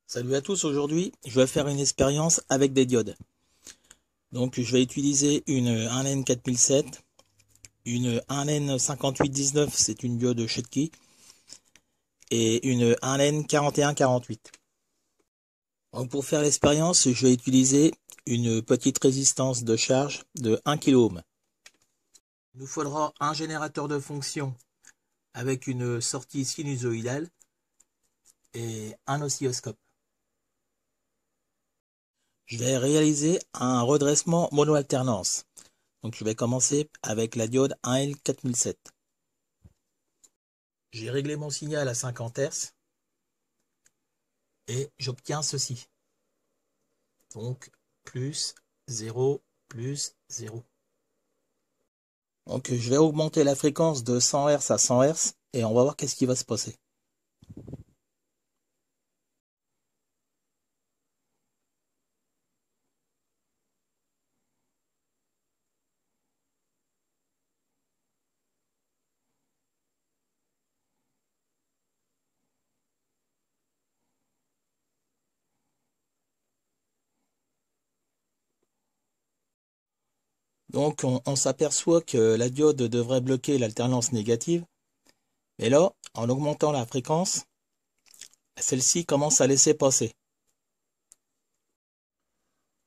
Salut à tous, aujourd'hui je vais faire une expérience avec des diodes. Donc je vais utiliser une 1N4007, une 1N5819, c'est une diode Schottky, et une 1N4148. Donc pour faire l'expérience, je vais utiliser une petite résistance de charge de 1 kΩ. Il nous faudra un générateur de fonction avec une sortie sinusoïdale et un oscilloscope. Je vais réaliser un redressement mono-alternance. Donc je vais commencer avec la diode 1L4007. J'ai réglé mon signal à 50 Hz et j'obtiens ceci. Donc plus 0, plus 0. Donc je vais augmenter la fréquence de 100 Hz à 100 Hz et on va voir qu'est-ce qui va se passer. Donc on s'aperçoit que la diode devrait bloquer l'alternance négative. Mais là, en augmentant la fréquence, celle-ci commence à laisser passer.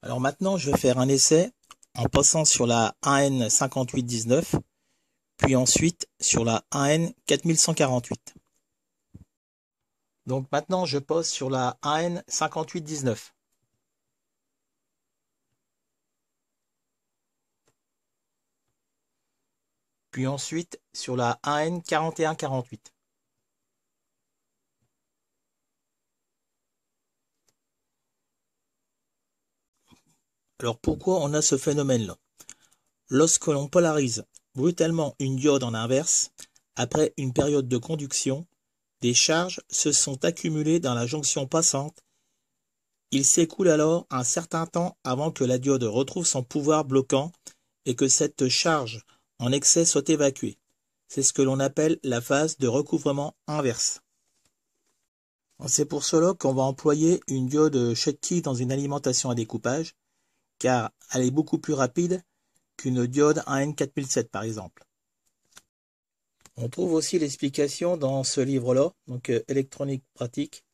Alors maintenant, je vais faire un essai en passant sur la 1N5819, puis ensuite sur la 1N4148. Donc maintenant, je passe sur la AN5819. Puis ensuite sur la AN4148. Alors pourquoi on a ce phénomène-là? Lorsque l'on polarise brutalement une diode en inverse, après une période de conduction, des charges se sont accumulées dans la jonction passante. Il s'écoule alors un certain temps avant que la diode retrouve son pouvoir bloquant et que cette charge en excès soit évacuée. C'est ce que l'on appelle la phase de recouvrement inverse. C'est pour cela qu'on va employer une diode Schottky dans une alimentation à découpage, car elle est beaucoup plus rapide qu'une diode 1N4007 par exemple. On trouve aussi l'explication dans ce livre-là, donc électronique pratique.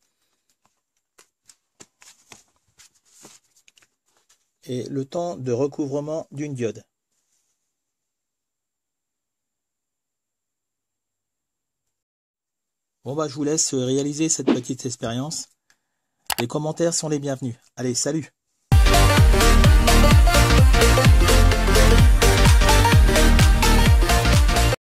Et le temps de recouvrement d'une diode. Bon bah je vous laisse réaliser cette petite expérience. Les commentaires sont les bienvenus. Allez, salut!